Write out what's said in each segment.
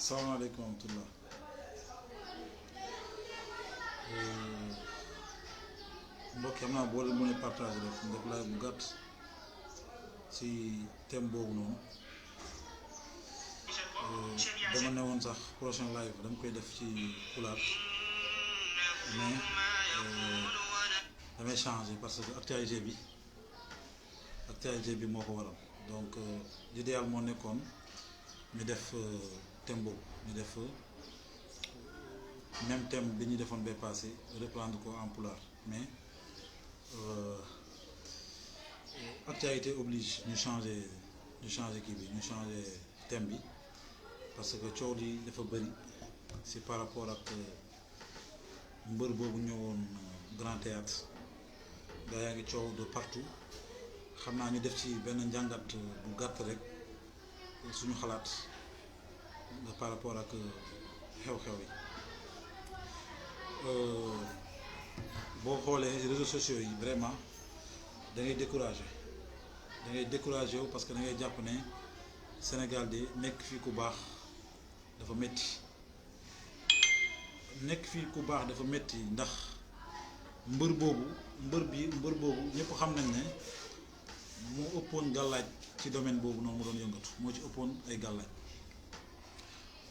salaamaaleykum wa rahmatulah mbokk yi xam naa boo leen mën a partage rek def live bu gàtt ci thème boobu noonu dama ne woon sax prochain live dama koy def ci pulaar mais damay changer parce que actualité bi moo ko waral donc l'idéal moo nekkoon ñu def thème boobu ñu def même thème bi ñu defoon bay passé reprendre ko en pulaar mais actualité oblige ñu changer kii bi ñu changer thème bi parce que coow li dafa bëri si par rapport ak mbër boobu ñëwoon Grand Théâtre gaa yaa ngi coow de partout xam naa ñu def ci benn njàngat bu gàtt rek suñu xalaat par rapport ak xew-xew yi boo xoolee réseaux sociaux yi vraiment da ngay découragé wu parce que da ngay jàpp ne Sénégal de nekk fii ku baax dafa metti ndax mbër boobu ñëpp xam nañ ne moo ëppoon gàllaaj ci domaine boobu noonu mu doon yëngatu moo ci ëppoon ay gàllaaj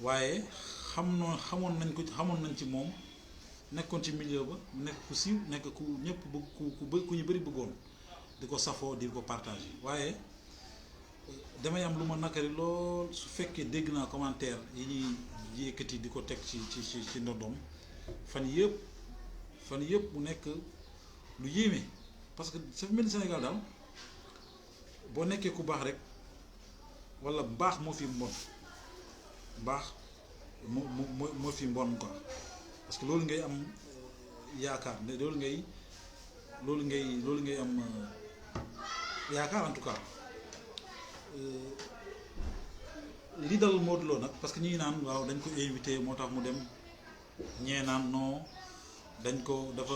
waaye xamoon nañ ci moom nekkoon ci milieu ba nekk ku siiw nekk ku ñëpp bëgg ku ñu bëri bëggoon di ko safoo di ko partager waaye damay am lu ma nakari lool su fekkee dégg naa commentaire yi ñuy yëkkati di ko teg ci ndoddoom fan yëpp mu nekk lu yéeme parce que sa mel ni Sénégal daal boo nekkee ku baax rek walla baax moo fi mbon baax moo fi mbon quoi parce que loolu ngay am yaakaar ne loolu ngay am yaakaar en tout cas li dal Modou Lo nag parce que ñi ngi naan waaw dañ ko invité moo tax mu dem ñee naan non dañ ko dafa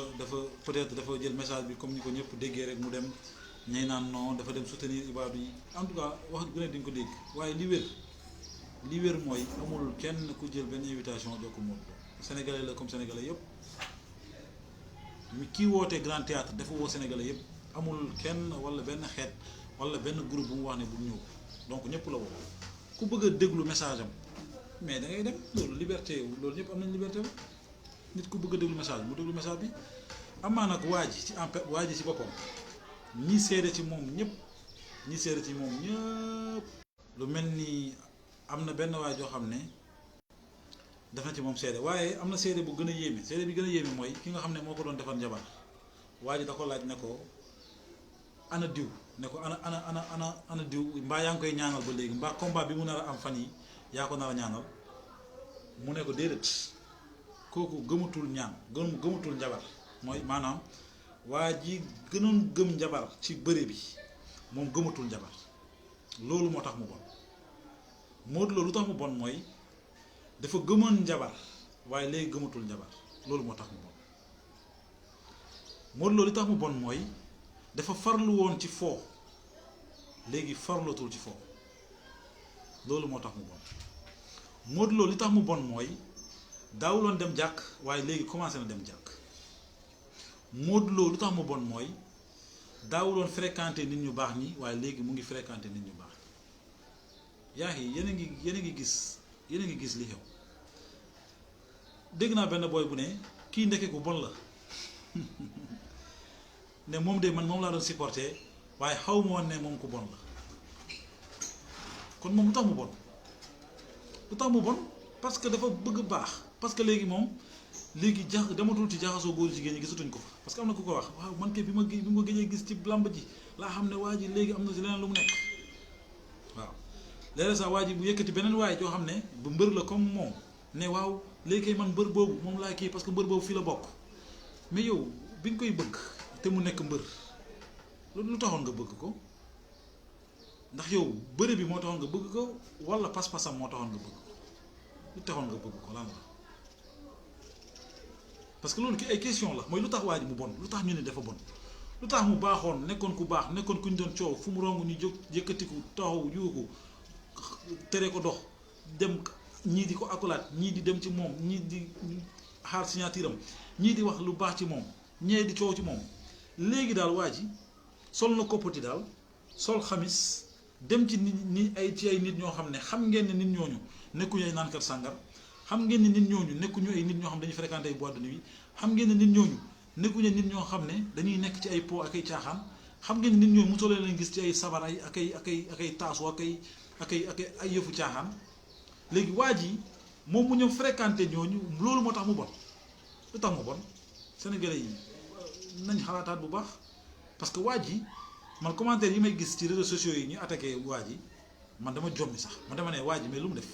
peut-être dafa jël message bi comme ni ko ñëpp déggee rek mu dem ñee naan non dafa dem soutenir ibaadu yi en tout cas wax gu ne dañ ko dégg waaye li wér mooy amul kenn ku jël benn invitation jox ko Modou Lo sénégalais la comme sénégalais yëpp mi kii wootee Grand Théâtre dafa woo sénégalais yëpp amul kenn wala benn xeet wala benn groupe bu mu wax ne bu ñëw donc ñëpp la woo ku bëgg a déglu message am mais da ngay dem loolu liberté loolu ñëpp am nañ liberté wu nit ku bëgg a déglu message mu déglu message bi amaa nag waa ji ci boppam ñi seede ci moom ñëpp lu mel ni am na benn waay joo xam ne def na ci moom seede waaye am na seede bu gën a yéeme seede bi gën a yéeme mooy ki nga xam ne moo ko doon defar njabar waa ji da ko laaj ne ko ana diw ne ko ana diw mbaa yaa ngi koy ñaanal ba léegi mbaa combat bi mu nar a am fan yi yaa ko nar a ñaanal mu ne ko déedéet kooku gëmatul gëmatul njabar mooy maanaam waa ji gënoon gëm njabar ci bëre bi moom gëmatul njabar loolu moo tax mu bon Modou Lo lu tax mu bon mooy dafa gëmoon njabar waaye léegi gëmatul njabar loolu moo tax mu bon Modou Lo li tax mu bon mooy dafa farlu woon ci foo léegi farlatul ci foo loolu moo tax mu bon Modou Lo li tax mu bon mooy daawuloon dem jàkk waaye léegi commencé na dem jàkk Modou Lo lu tax mu bon mooy daawuloon fréquenté nit ñu baax ñi waaye léegi mu ngi fréquenté nit ñu baax ñi yaa ngi yéen a ngi gis li xew dégg naa benn booy bu ne kii ndeke ku bon la ne moom de man moom laa doon supporté waaye xaw ma woon ne moom ku bon la kon moom lu tax mu bon parce que dafa bëgg baax parce que léegi moom dematul ci jaxasoo góor jigéen ñi gisatuñ ko parce que am na ku ko wax waaw man kay bi ma gëjee gis ci lamb ji laa xam ne waa ji léegi am na si leneen lu mu nekk waaw léeg-léeg sax waa ji bu yëkkati beneen waay joo xam ne bu mbër la comme moom ne waaw léegi man mbër boobu moom laa kii parce que mbër boobu fii la bokk mais yow bi nga koy bëgg te mu nekk mbër lu taxoon nga bëgg ko ndax yow bëre bi moo taxoon nga bëgg ko wala pas-pasam moo taxoon nga bëgg ko lu taxoon nga bëgg ko lan la parce que loolu ki ay question la mooy lu tax waa ji mu bon lu tax ñu ne dafa bon lu tax mu baaxoon nekkoon ku baax nekkoon ku ñu doon coow fu mu romb ñu jóg yëkkatiku taxaw yuuxu tere ko dox dem ñii di ko akulaat ñii di dem ci moom ñii di xaar signature am ñii di wax lu baax ci moom ñee di coow ci moom léegi daal waa ji sol na koppati daal sol xamis dem ci ay nit ñoo xam ne xam ngeen ne nit ñooñu nekkuñu ay naankat sàngar xam ngeen ne nit ñooñu nekkuñu ay nit ñoo xam ne dañuy fréquenté ay boîte de nuit xam ngeen ne nit ñooñu nekkuñu nit ñoo xam ne dañuy nekk ci ay po ak ay caaxaan xam ngeen ne nit ñooñu mosoo leen gis ci ay sabar ay ak ay taasu ak ay yëfu caaxaan léegi waa ji moom mu ñëw fréquenté ñooñu loolu moo tax mu bon lu tax mu bon sénégalais yi nañ xalaataat bu baax parce que waa ji man commentaire yi may gis ci réseaux sociaux yi ñu attaqué waa ji man dama jommi sax man dama ne waa ji mais lu mu def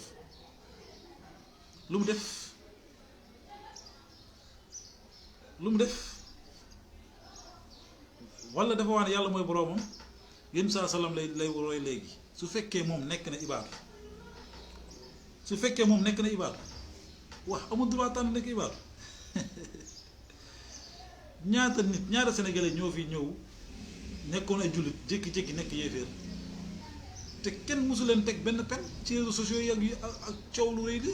lu mu def lu mu def wala dafa wax ne yàlla mooy boroomam yéen saa salaam lay roy léegi su fekkee moom nekk na ibaadu su fekkee moom nekk na ibaadu wax amul droit tànn nekk ibaadu ñaata sénégalais ñoo fi ñëw nekkoon ay jullit jékki-jékki nekk yéeféer te kenn mosu leen teg benn pen ci réseaux sociaux yi ak coow lu rëy li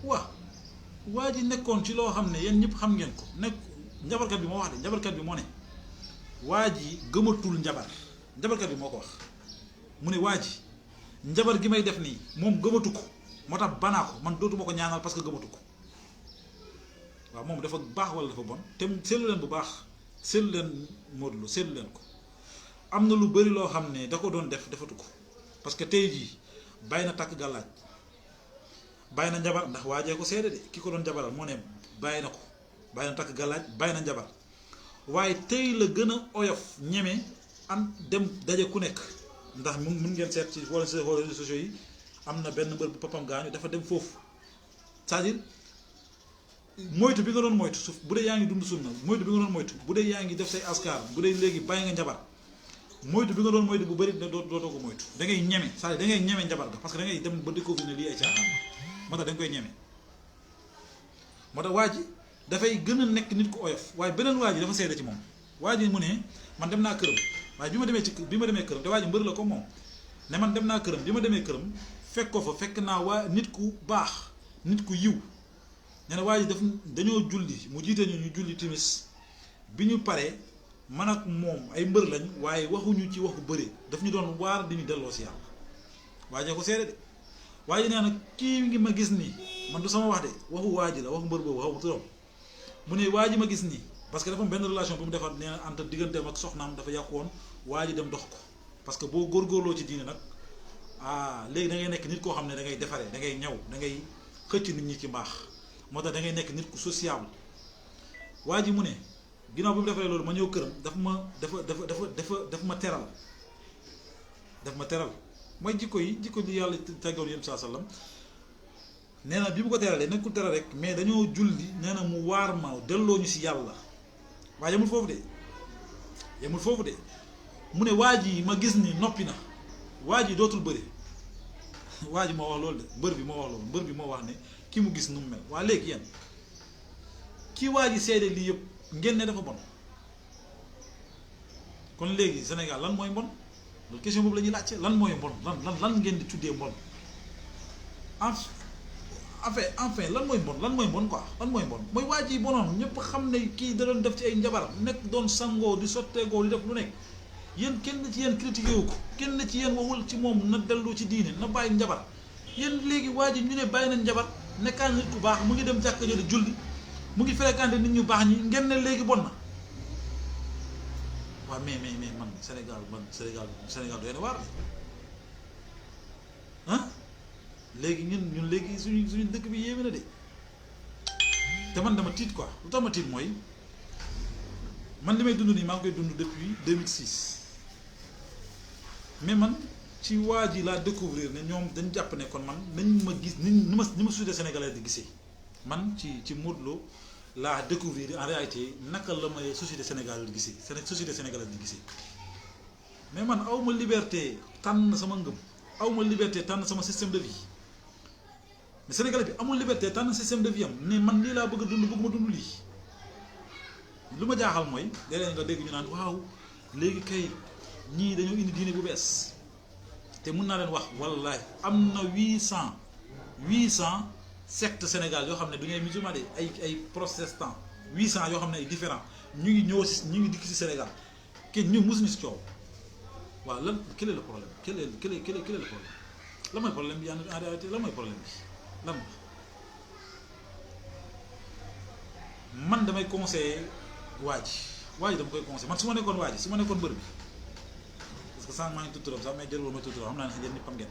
waa ji nekkoon ci loo xam ne yéen ñëpp xam ngeen ko nekk njabarkat bi moo wax de njabarkat bi moo ne waa ji gëmatul njabarkat bi moo ko wax mu ne waa ji njabar gi may def nii moom gëmatu ko moo tax banaa ko man dootuma ko ñaanal parce que gëmatu ko waaw moom dafa baax wala dafa bon te seetlu leen bu baax seetlu leen Modou Lo seetlu leen ko am na lu bari loo xam ne da ko doon defatu ko parce que tey jii bàyyi na takk gàllaaj bàyyi na njabar ndax waajee ko seede de ki ko doon jabaral moo ne bàyyi na takk gàllaaj bàyyi na njabar waaye tey la gën a oyof ñeme am dem daje ku nekk ndax mun ngeen seet ci wala ci réseaux sociaux yi am na benn mbër bu papam gaañu dafa dem foofu c'est-à-dire moytu bi nga doon moytu suuf bu dee yaa ngi dund sunna moytu bi nga doon moytu bu dee yaa ngi def say askar bu dee léegi bàyyi nga njabar moytu bi nga doon moytu bu bëri dootoo ko moytu da ngay ñeme c'est-à-dire da ngay ñeme njabar ga parce que da ngay dem ba découvrir ne lii ay caaxaan moo tax da nga koy ñeme moo tax waa ji dafay gën a nekk nit ku oyof waaye beneen waa ji dafa seede ci moom waa ji mu ne man dem naa këram waaye bi ma demee këram te waa ji mbër la ko moom ne man dem naa këram bi ma demee këram fekk ko fa fekk naa waa nit ku baax nit ku yiw nee na waa ji dañoo julli mu jiite ñu julli timis bi ñu paree man ak moom ay mbër lañ waaye waxuñu ci waxu bëri daf ñu doon waar di ñu delloo si yàlla waa ji ko seede de waa ji nee na kii ngi ma gis nii man du sama wax de waxu waa ji la waxu mbër boobu xaw ma turam mu ne waa ji ma gis nii parce que dafa am benn relation bu mu defaat nee na entre digganteem ak soxnaam dafa yàqu woon waa ji dem dox ko parce que boo góorgóorloo ci diine nag léegi da ngay nekk nit koo xam ne da ngay defaree da ngay ñaw da ngay xëcc nit ñi ci mbaax moo tax da ngay nekk nit ku sociable waa ji mu ne ginnaaw bi mu defaree loolu ma ñëw këram dafa ma teral mooy jikko yi yàlla tàggoon yéen saa sallam nee na bi mu ko teralee nekkul teral rek mais dañoo julli nee na mu waar ma delloo ñu si yàlla waaye yemul foofu de mu ne waa ji ma gis ni noppi na waa ji dootul bëri waa ji moo wax loolu de mbër bi moo wax ne ki mu gis nu mu mel waa léegi yéen kii waa ji seede lii yëpp ngeen ne dafa bon kon léegi Sénégal lan mooy mbon loolu question boobu la ñuy laajte lan mooy mbon lan ngeen di tuddee mbon enfin lan mooy mbon quoi lan mooy mbon mooy waa ji bonoon ñëpp xam ne kii da doon def ci ay njabar nekk doon sangoo di sotteegoo di def lu nekk yéen kenn ci yéen critiqué wu ko kenn ci yéen waxul ci moom na dellu ci diine na bàyyi njabar yéen léegi waa ji ñu ne bàyyi na njabar nekkaan nit ku baax mu ngi dem jàkka jo di julli mu ngi fréquenté nit ñu baax ñi ngeen ne léegi bon na waaw mais man Sénégal doy na waar léegi ñun léegi suñu dëkk bi yéeme na de te man dama tiit quoi lu tax ma tiit mooy man li may dund nii maa ngi koy dund depuis 2006 mais man ci waa ji laa découvrir ne ñoom dañ jàpp ne kon man nañ ma gis ni ma société sénégalaise di gisee man ci Modou Lo laa découvrir en réalité naka la may société sénégalaise di gisee société sénégalaise di gisee mais man awma liberté tànn sama ngëm awma liberté tànn sama système de vie mais sénégalais bi amul liberté tànn système de vie am ne man lii laa bëgg a dund bëgguma dund lii lu ma jaaxal mooy léeg-léeg nga dégg ñu naan waaw léegi kay ñii dañoo indi diine bu bees te mun naa leen wax wallahi am na 800 800 sectes Sénégal yoo xam ne du ñuy musulman de ay protestants 800 yoo xam ne ay différents ñu ngi ñëw si ñu ngi dikk si Sénégal kenn ñun mosuñu si coow waaw lan quel est le problème quel est le problème lan mooy problème bi en réalité lan mooy problème bi lan man damay conseiller waa ji dama koy conseiller man su ma nekkoon waa ji su ma nekkoon mbër bi parce que sànq maa ngi tudd turam sax mais jërëjëf ma tudd turam xam naa ne yéen ñëpp xam ngeen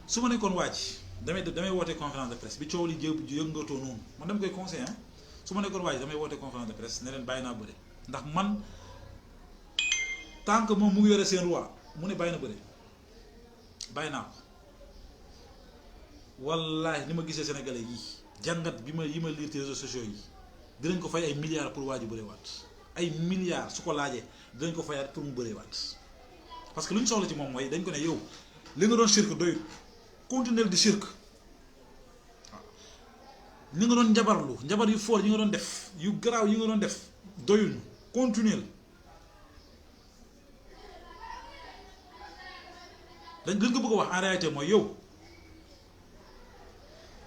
su ma nekkoon waa ji damay woote conférence de presse bi coow li yëngatoo noonu man dama koy conseiller ah su ma nekkoon waa ji damay woote conférence de presse ne leen bàyyi naa bëre ndax man tant que moom mu ngi yore seen roi mu ne bàyyi na bëre bàyyi naa ko wallaahi ni ma gisee sénégalais yi jàngat yi ma lire ci réseaux sociaux yi dinañ ko fay ay milliards pour waa ji bëre waat ay milliards su ko laajee dinañ ko fayaat pour mu bëree waat parce que lu ñu soxla ci moom mooy dañ ko ne yow li nga doon shirk doyut continuer di shirk waaw li nga doon njabar yu foor yi nga doon def yu garaaw yi nga doon def doyuñu continuer dañ ko bëgg a wax en réalité mooy yow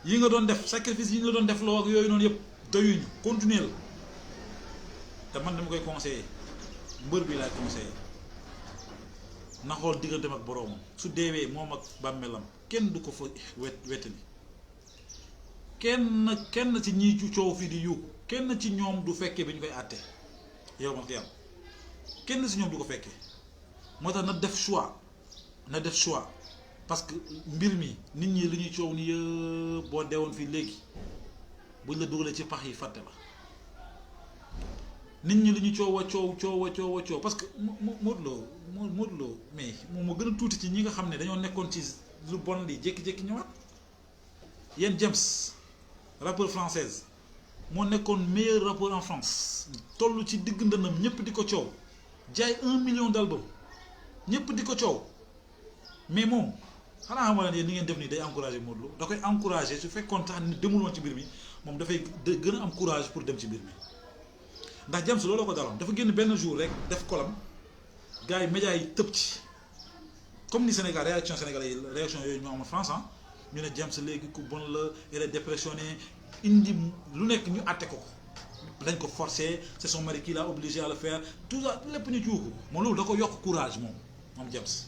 yi nga doon def sacrifice yi nga doon def loo ak yooyu noonu yëpp doyuñu continuer te man dama koy conseiller mbër bi laay conseiller na xool digganteem ak boroomam su deewee moom ak bàmmeelam kenn du ko fa wettali kenn ci ñi ci coow fii di yuuxu kenn ci ñoom du fekkee bi ñu koy àtte yow ma xiyam kenn ci ñoom du ko fekkee moo tax na def choix parce que mbir mi nit ñi li ñuy coow ni yëpp boo deewoon fii léegi buñ la dugalee ci pax yi fàtte la nit ñi li ñu coow parce que Modou Lo mais moom moo gën a tuuti ci ñi nga xam ne dañoo nekkoon ci lu bon li jékki-jékki ñëwaat yéen James rappeur française moo nekkoon meilleur rappeur en France toll ci digg ndënam ñëpp di ko coow jaay 1 million d'albums ñëpp di ko coow mais moom xanaa xam nga ne ni ngeen def nii day encouragé Modou Lo da koy encouragé su fekkoon sax ni demul woon ci mbir mi moom dafay gën a am courage pour dem ci mbir mi ndax James loolu ko daloon dafa génn benn jour rek def kolam gars yi médias yi tëb ci comme ni Sénégal réaction yooyu ñu amoon France ñu ne James léegi ku bon la elle est dépressionnée indi lu nekk ñu àtte ko dañ ko forcer c'est son mari qui l'a obligé à le faire tout ça lépp ñu juuxu moom loolu da ko yokk courage moom James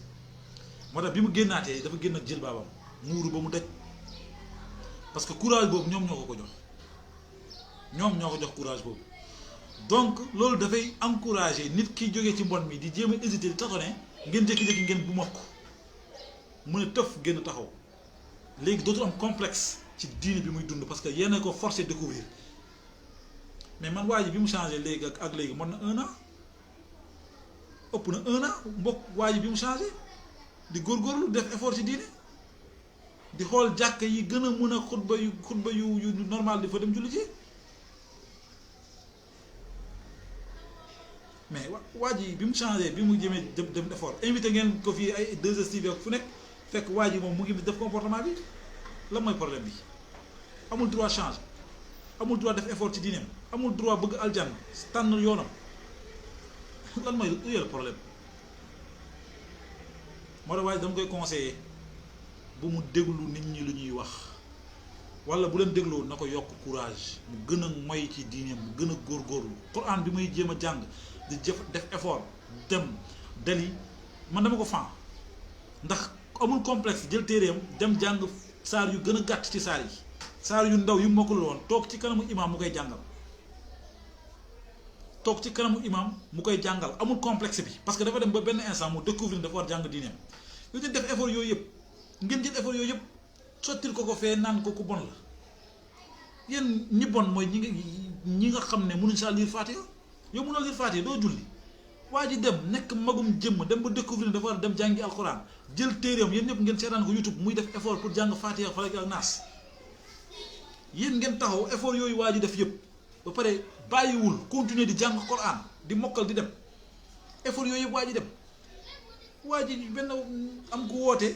moo tax bi mu génnaatee dafa génn ak jël baabam muuru ba mu daj parce que courage boobu ñoom ñoo ko jox courage boobu donc loolu dafay encourager nit ki jógee ci mbon mi di jéem a hésiter di tâtonner ngeen jékki-jékki ngeen bu mokk mu ne tëf génn taxaw léegi dootul am complexe ci diine bi muy dund parce que yéen a ko forcé découvrir mais man waa ji bi mu changé léegi ak léegi mën na 1 an ëpp na 1 an mbokk waa ji bi mu changé di góorgóorlu def effort ci diine di xool jàkk yi gën a mën a xutba yu normal di fa dem julli ci mais waa ji bi mu changé bi mu jëmee dem effort invité ngeen ko fii ay 2STV ak fu nekk fekk waa ji moom mu ngi def comportement bi lan mooy problème bi amul droit changer amul droit def effort ci diineem amul droit bëgg aljan tànn yoonam lan mooy le problème moo tax waaye dama koy conseiller bu mu déglu nit ñi lu ñuy wax wala bu leen dégloo na ko yokk courage mu gën a moy ci diineem mu gën a góorgóorlu Quran bi muy jéem a jàng di def effort dem dali man dama ko fan ndax amul complexe jël téeréem dem jàng saar yu gën a gàtt ci saar yi saar yu ndaw yu mokkul woon toog ci kanamu imam mu koy jàngal amul complexe bi parce que dafa dem ba benn instant mu découvrir dafa war jàng diineem yu ñu def effort yooyu yëpp ngeen jël effort yooyu yëpp sottil ko fee naan ko ku bon la yéen ñi bon mooy ñi nga xam ne mënuñ saa lire Fatiha yow mënoo lire Fatiha doo julli waa ji dem nekk magum jëmm dem ba découvrir dafa war dem jàngi alxuraan jël téeréem yéen ñëpp ngeen seetaan ko YouTube muy def effort pour jàng Fatiha Falaq ak Naas yéen ngeen taxaw effort yooyu waa ji def yëpp ba pare bàyyiwul continuer di jàng Quran di mokkal di dem effort yooyu yëpp waa ji dem waa ji benn am ku woote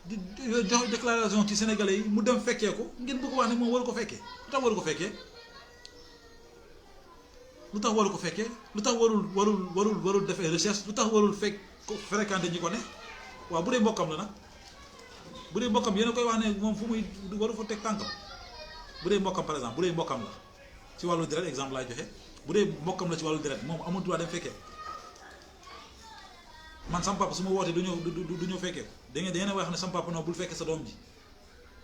di jox déclaration ci sénégalais yi mu dem fekkee ko ngeen bëgg wax ne moom waru ko fekkee lu tax waru ko fekkee lu tax warul defee recherche lu tax warul fekk fréquenté ñi ko ne waaw bu dee mbokkam la nag bu dee mbokkam yéen a koy wax ne moom fu muy waru fa teg tànkam bu dee mbokkam par exemple bu dee mbokkam la ci wàllu deret exemple laay joxe bu dee mbokkam la ci wàllu deret moom amul droit dem fekkee man sama papa su ma wootee du ñëw fekkee da ngeen wax ne sama papa non bul fekkee sa doom ji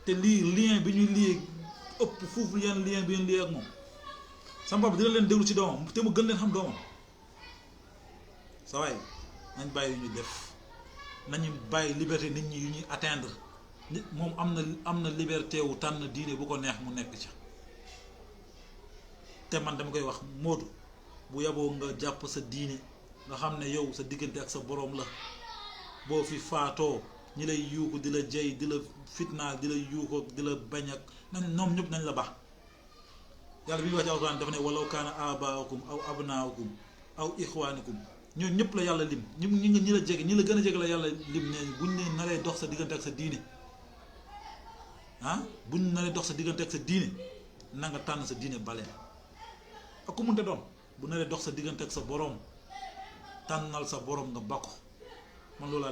te lii lien bi ñuy lié ëpp foofu yenn lien bi ngeen lié ak moom sama papa dina leen déglu ci doomam te mu gën leen xam doomam sa waay nañ bàyyi yu ñu def nañu bàyyi liberté nit ñi yu ñuy atteindre nit moom am na liberté wu tànn diine bu ko neex mu nekk ca te man dama koy wax Modou bu yaboo nga jàpp sa diine nga xam ne yow sa diggante ak sa boroom la boo fi faatoo ñi lay yuuxu di la jey di la fitnaal di la yuuxu di la bañ ak nañ ñoom ñëpp nañ la baax yàlla bi ñu wax ci alxuraan dafa ne walaw kaana abaakum aw abnaakum aw ixwaanikum ñooñu ñëpp la yàlla lim ñi la jege ñi la gën a jege la yàlla lim ne buñ ne naree dox sa diggante ak sa diine buñ naree dox sa diggante ak sa diine na nga tànn sa diine baleen ak ku munte doon bu naree dox sa diggante ak sa boroom tànnal sa boroom nga bakko man loolu laa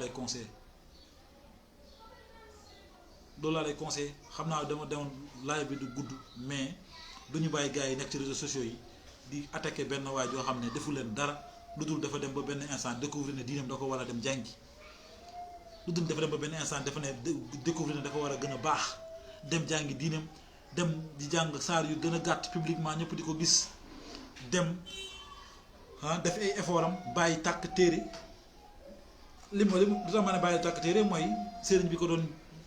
lay conseillé xam naa dama demoon laaj bi du gudd mais du ñu bàyyi gars yi nekk ci réseaux sociaux yi di attaquer benn waay joo xam ne defu leen dara lu dul dafa dem ba benn instant découvrir ne diinam da ko war a dem jàngi lu dul dafa dem ba benn instant dafa ne découvrir ne dafa war a gën a baax dem jàngi diinam dem di jàng saar yu gën a gàtt publiquement ñëpp di ko gis dem def ay effort am bàyyi tàkk téere li ma tax ma ne bàyyi tàkk téere mooy sëriñ bi ko doon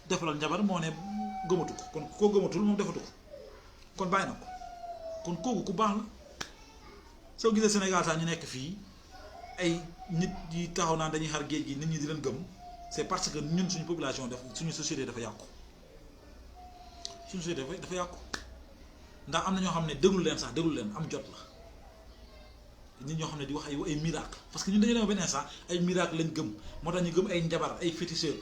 defalal njabar moo ne gëmatu ko kon koo gëmatul moom defatu ko kon bàyyi na ko kon kooku ku baax la soo gisee Sénégal sax ñu nekk fii ay nit yi taxaw naan dañuy xar géej gi nit ñi di leen gëm c'est parce que ñun suñu population suñu société dafa yàqu suñu société dafa yàqu ndax am na ñoo xam ne déglu leen am jot la nit ñoo xam ne di wax ay miracle parce que ñun dañu dem benn instant ay miracle lañ gëm moo tax ñu gëm ay njabar ay féticheur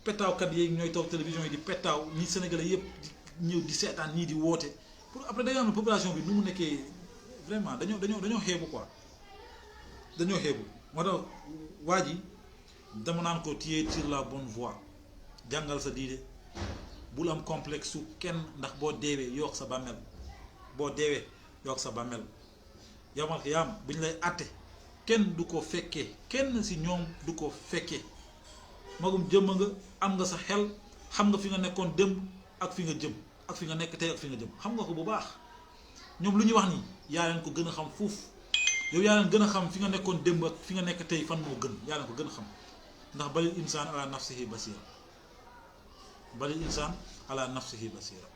pettaawkat yi ñooy toog télévision yi di pettaaw ñi Sénégalais yëpp di ñëw di seetaan ñii di woote pour après da nga xam ne population bi nu mu nekkee vraiment dañoo xeebu quoi dañoo xeebu moo tax waa ji dama naan ko téye sur la bonne voie jàngal sa diine bul am complexe su kenn ndax boo deewee yokk sa bàmmeel yamal xiyaam bu ñu lay àtte kenn du ko fekkee kenn si ñoom du ko fekkee magum jëmm nga am nga sa xel xam nga fi nga nekkoon démb ak fi nga jëm ak fi nga nekk tey ak fi nga jëm xam nga ko bu baax ñoom lu ñuy wax nii yaa leen ko gën a xam fuuf yow yaa leen gën a xam fi nga nekkoon démb ak fi nga nekk tey fan moo gën yaa leen ko gën a xam ndax balil insaan ala nafsihi basira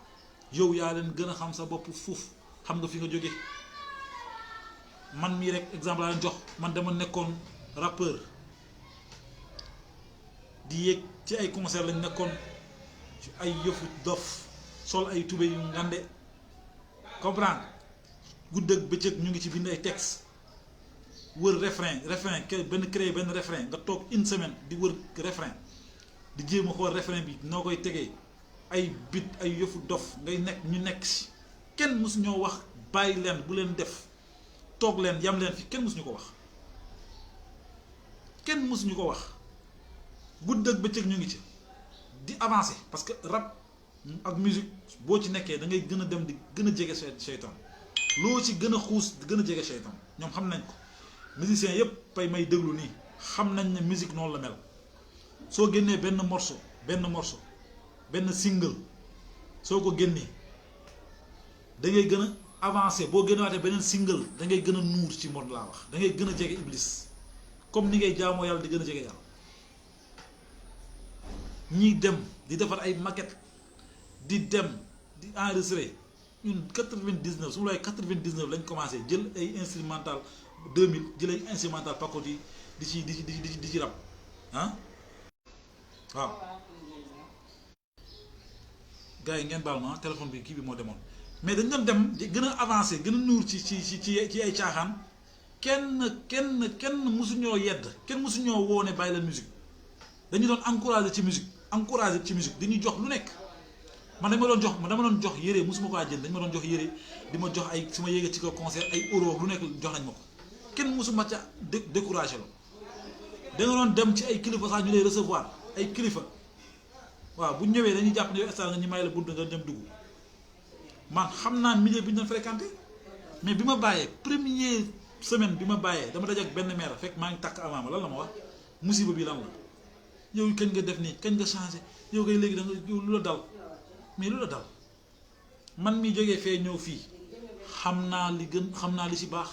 yow yaa leen gën a xam sa bopp fuuf xam nga fi nga jóge man mii rek exemple laa leen jox man dama nekkoon rappeur di yéeg ci ay concert lañ nekkoon ci ay yëfu dof sol ay tubé yu ngande comprendre guddeeg bëccëg ñu ngi ci bind ay texte wër refrain créer benn refrain nga toog une semaine di wër refrain di jéem a xool refrain bi noo koy tegee ay bit ay yëfu dof ngay nekk ñu nekk si kenn mësu ñoo wax bàyyi leen bu leen def toog leen yam leen fi kenn mësuñu ko wax guddeeg bëccëg ñu ngi ci di avancer parce que rap ak musique boo ci nekkee da ngay gën a dem di gën a jege seytaan loo ci gën a xuus di gën a jege seytaan ñoom xam nañ ko musiciens yépp pay may déglu nii xam nañ ne musique noonu la mel soo génnee benn morceau benn single soo ko génnee da ngay gën a avancer boo génnewaatee beneen single da ngay gën a nuur ci monde laa wax da ngay gën a jege iblis comme ni ngay jaamoo yàlla di gën a jege yàlla ñiy dem di defar ay maquette di dem di enregistrer ñun 99 su ma lay 99 lañ commencé jël ay instrumental 2000 jël ay instrumental pakot yi di ci rap waaw gars yi ngeen baal ma téléphone bi kii bi moo demoon mais dañ doon dem gën a avancé gën a nuur ci ay caaxaan kenn mësuñoo yedd kenn mësuñoo woone bàyyi leen musique dañu doon encouragé ci musique dañuy jox lu nekk man dama doon jox yére mosuma ko jënd dañ ma doon jox yére di ma jox ay su ma yéegee ci ko concert ay euro lu nekk jox nañ ma ko kenn mosuma ca découragé la da nga doon dem ci ay kilifa sax ñu lay recevoir ay kilifa waaw bu ñëwee dañuy jàpp ne yow star nga ñu may la bunt nga dem dugg man xam naa milieu bi ñu doon fréquenté mais bi ma bàyyee première semaine bi ma bàyyee dama daje ak benn maire fekk maa ngi takk avant ma lan la ma wax musiba bi lan la yow kañ nga def nii kañ nga changé yow kay léegi da nga yow lu la dal mais lu la dal man mi jógee fee ñëw fii xam naa li gën xam naa li ci baax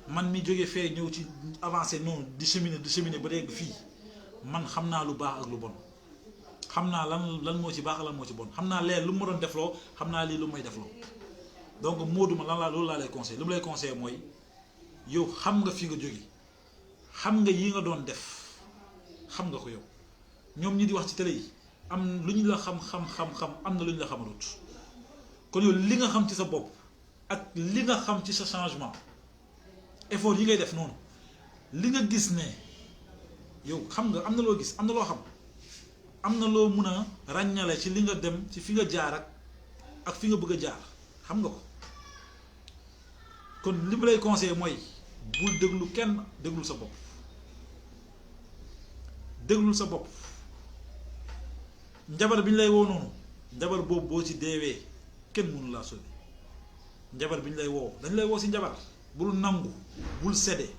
man mi jógee fee ñëw ci avancé noonu di cheminer ba dégg fii man xam naa lu baax ak lu bon xam naa lan moo ci baax lan moo ci bon xam naa leer lu mu ma doon defloo xam naa lii lu may defloo donc Modou ma lan laa loolu laa lay conseillé lu mu lay conseillé mooy yow xam nga fi nga jóge xam nga yi nga doon def xam nga ko yow ñoom ñi di wax ci télé yi am lu ñu la xam am na lu ñu la xamalut kon yow li nga xam ci sa bopp ak li nga xam ci sa changement effort yi ngay def noonu li nga gis ne yow xam nga am na loo gis am na loo xam am na loo mun a ràññale ci li nga dem ci fi nga jaar ak fi nga bëgg a jaar xam nga ko kon li ma lay conseillé mooy bul déglu kenn déglul sa bopp déglul sa bopp njabar bi ñu lay woo noonu njabar boobu boo ci deewee kenn mënu laa sauver njabar bi ñu lay woo dañ lay woo ci njabar bul nangu bul sedde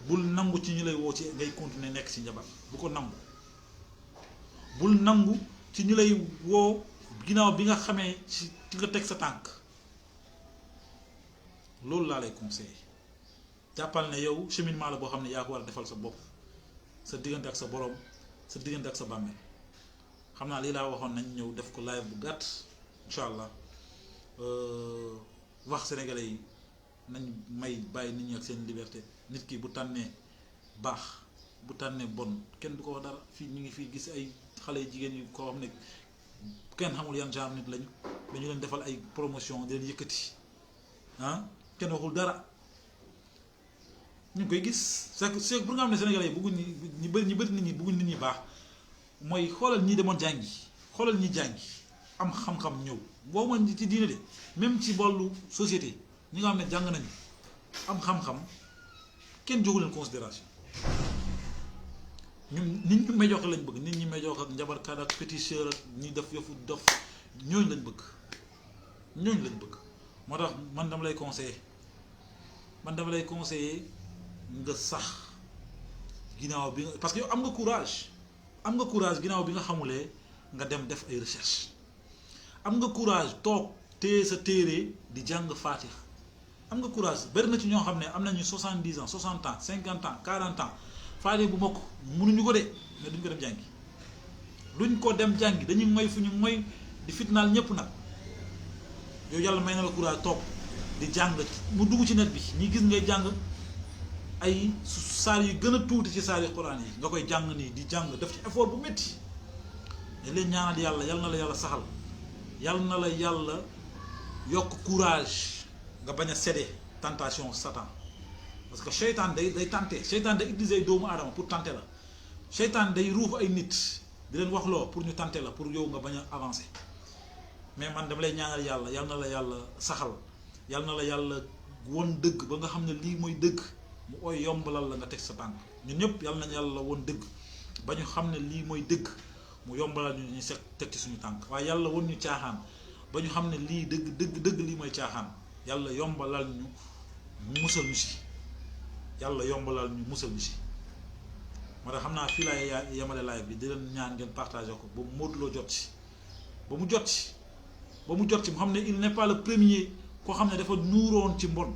bul nangu ci ñu lay woo ci ngay continuer nekk ci njabar bu ko nangu bul nangu ci ñu lay woo ginnaaw bi nga xamee ci nga teg sa tànk loolu laa lay conseillé jàppal ne yow cheminement la boo xam ne yaa ko war a defal sa bopp sa diggante ak sa borom sa diggante ak sa bàmmeel xam naa lii laa waxoon nañ ñëw def ko live bu gàtt incha allah wax sénégalais yi nañ may bàyyi nit ñi ak seen liberté nit ki bu tànnee baax bu tànnee bon kenn du ko wax dara fii ñu ngi fii gis ay xale jigéen yu koo xam ne kenn xamul yan genre nit lañu dañu leen defal ay promotion di leen yëkkati kenn waxul dara ñu ngi koy gis c'est pour nga xam ne sénégalais yi bëgguñ ñu bëri nit ñi bëgguñ nit ñi baax mooy xoolal ñi demoon jàngi xoolal ñi jàngi am xam-xam ñëw boo mën ci diine de même ci bollu société ñi nga xam ne jàng nañu am xam-xam kenn joxu leen considération ñun nit ñi médiocre lañ bëgg nit ñi médiocre ak njabarkat ak féticheur ak ñi def yëfu dof ñooñu lañ bëgg moo tax man dama lay conseiller nga sax ginnaaw bi nga parce que yow am nga courage ginnaaw bi nga xamulee nga dem def ay recherche am nga courage toog téye sa téere di jàng Fatiha am nga courage bari na ci ñoo xam ne am nañu 70 ans 60 ans 50 ans 40 ans Fatiha bu mokk mënuñu ko de mais duñ ko dem jàngi dañuy moy fu ñu moy di fitnaal ñëpp nag yow yàlla may na la courage toog di jàng mu dugg ci net bi ñi gis ngay jàng ay saar yu gën a tuuti ci saar yi Quran yi nga koy jàng nii di jàng def ci effort bu métti dañ leen ñaanal yàlla yal na la yàlla saxal yal na la yàlla yokk courage nga bañ a céder tentation Satan parce que seytaan day tenter seytaan day utiliser doomu aadama pour tenter la seytaan day ruuf ay nit di leen wax loo pour ñu tenter la pour yow nga bañ a avancer mais man dama lay ñaanal yàlla yal na la yàlla saxal yal na la yàlla won dëgg ba nga xam ne lii mooy dëgg mu ooy yombalal la nga teg sa tànk ñun ñëpp yal nañu yàlla won dëgg ba ñu xam ne lii mooy dëgg mu yombalal ñu set teg ci suñu tànk waaye yàlla won ñu caaxaan ba ñu xam ne lii dëgg lii mooy caaxaan yàlla yombalal ñu musal ñu si yàlla yombalal ñu musal ñu si moo tax xam naa fii laay yemale live bi di leen ñaan ngeen partagé ko ba Modou Lo jot ci ba mu jot ci mu xam ne il n'est pas le premier koo xam ne dafa nuuroon ci mbon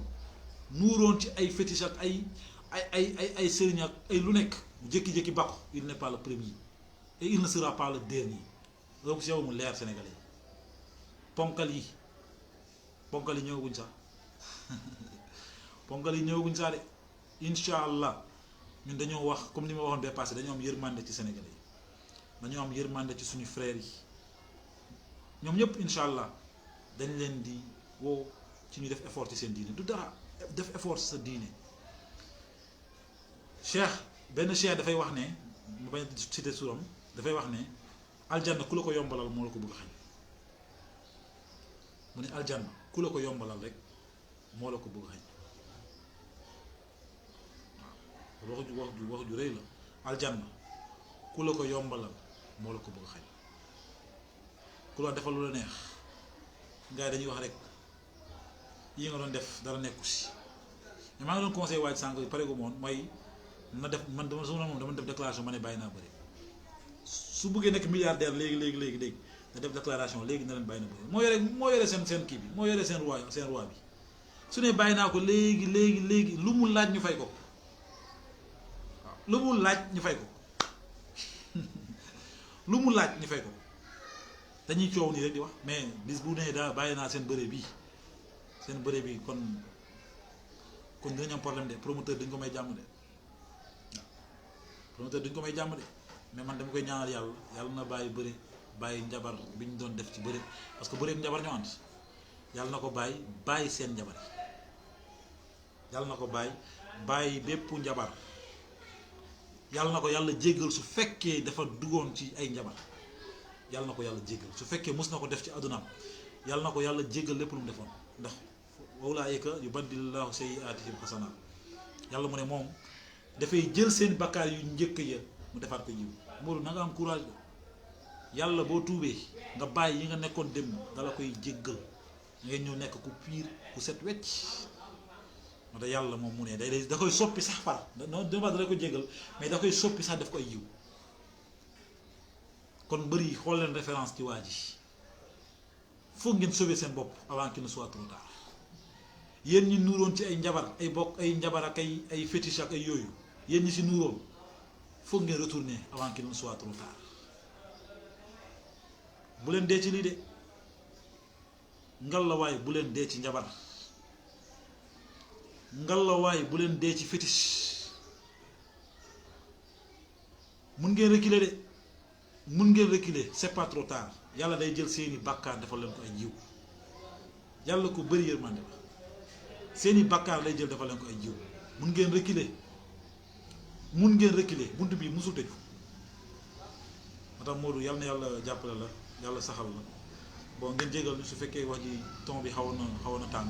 nuuroon ci ay fétiche ak ay sëriñ ak ay lu nekk jékki-jékki bàkku il n'est pas le premier et il ne sera pas le dernier donc si yow mu leer Sénégalais yi ponkal yi ñëwaguñ sax ponkal yi ñëwaguñ sax de incha allah ñun dañoo wax comme ni ma waxoon bee passé dañoo am yërmande ci Sénégalais yi dañoo am yërmande ci suñu frères yi ñoom ñëpp incha allah dañ leen di woo ci ñu def effort ci seen diine du dara def effort sa diine benn cheikh dafay wax ne mu bañ cité suram dafay wax ne aljanna ku la ko yombalal moo la ko bëgg a xañ mu ne aljanna ku la ko yombalal rek moo la ko bëgg a xañ waaw wax ju rëy la aljanna ku la ko yombalal moo la ko bëgg a xañ. ku la defal lu la neex gars yi dañuy wax rek yi nga doon def dara nekku si mais maa ngi doon conseil waaj sànq pare gu moon mooy na def man dama su ma moom dama def déclaration ma ne bàyyi naa bëri su bëggee nekk milliardaire léegi na def déclaration léegi na leen bàyyi na bëri moo yore seen kii bi moo yore seen roi bi su ne bàyyi naa ko léegi lu mu laaj ñu fay ko waaw lu mu laaj ñu fay ko lu mu laaj ñu fay ko dañuy coow nii rek di wax mais bis bu ne daa bàyyi naa seen bëre bi kon dinañ am problème de promoteur duñ ko may jàmm de waaw promoteur duñ ko may jàmm de mais man dama koy ñaanal yàlla na bàyyi bëre bàyyi njabar bi ñu doon def ci bëre parce que bëre ak njabar ñoo ànd yàlla na ko bàyyi seen njabar yi yàlla na ko bàyyi bépp njabar yàlla na ko yàlla jéggal su fekkee dafa duggoon ci ay njabar yàlla na ko yàlla jéggal su fekkee mës na ko def ci àddunaam yàlla na ko yàlla jéggal lépp lu mu defoon ndax ulaa'ika yubaddilullahu sayyi'aatihim hasanaat yàlla mu ne moom dafay jël seen bakkaar yu njëkk ya mu defaat ko yiw Modou na nga am courage yàlla boo tuubee nga bàyyi yi nga nekkoon dem dala koy jéggal ngeen ñëw nekk ku piir ku set wecc moo tax yàlla moom mu ne da koy soppi sax far non da koy jéggal mais da koy soppi sax def ko ay yiw kon bëri xool leen référence ci waa ji foog ngeen sauver seen bopp avant qu'il ne soit trop tard yéen ñi nuuroon ci ay njabar ay bokk ay njabar ak ay fétiche ak ay yooyu yéen ñi si nuuroon foog ngeen retourner avant qu'il ne soit trop tard bu leen dee ci lii de ngallaawaay bu leen dee ci njabar ngallaawaay bu leen dee ci fétiche mun ngeen reculer c'est pas trop tard yàlla day jël seeni bàkkaar defal leen ko ay jiw yàlla ko bëri yërmande la seeni bàkkaar lay jël defal leen ko ay jiw mun ngeen reculer bunt bi musul tëju moo tax Modou yàlla na yàlla jàppale la yàlla saxal la bon ngeen jégal ñu su fekkee wax ji ton bi xaw na tàng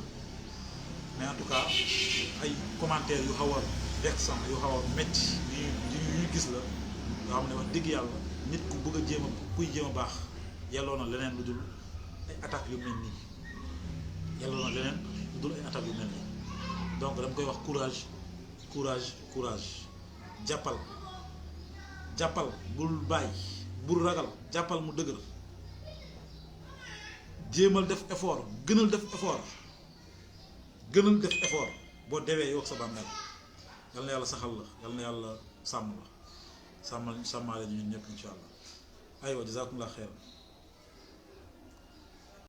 mais en tout cas ay commentaires yu xaw a vexant yu xaw a métti yu gis la yoo xam ne wax dëgg yàlla nit ku bëgg a kuy jéem a baax yelloo na leneen lu dul ay attaques yu mel nii donc dama koy wax courage jàppal bul bàyyi bul ragal jàppal mu dëgër jéemal def effort gënal def effort boo dewee yow ak sa bàmmeel yal na yàlla saxal la yal na yàlla sàmm la sàmmaale ñu ñun ñëpp incha allah aywa jazakumullah xeer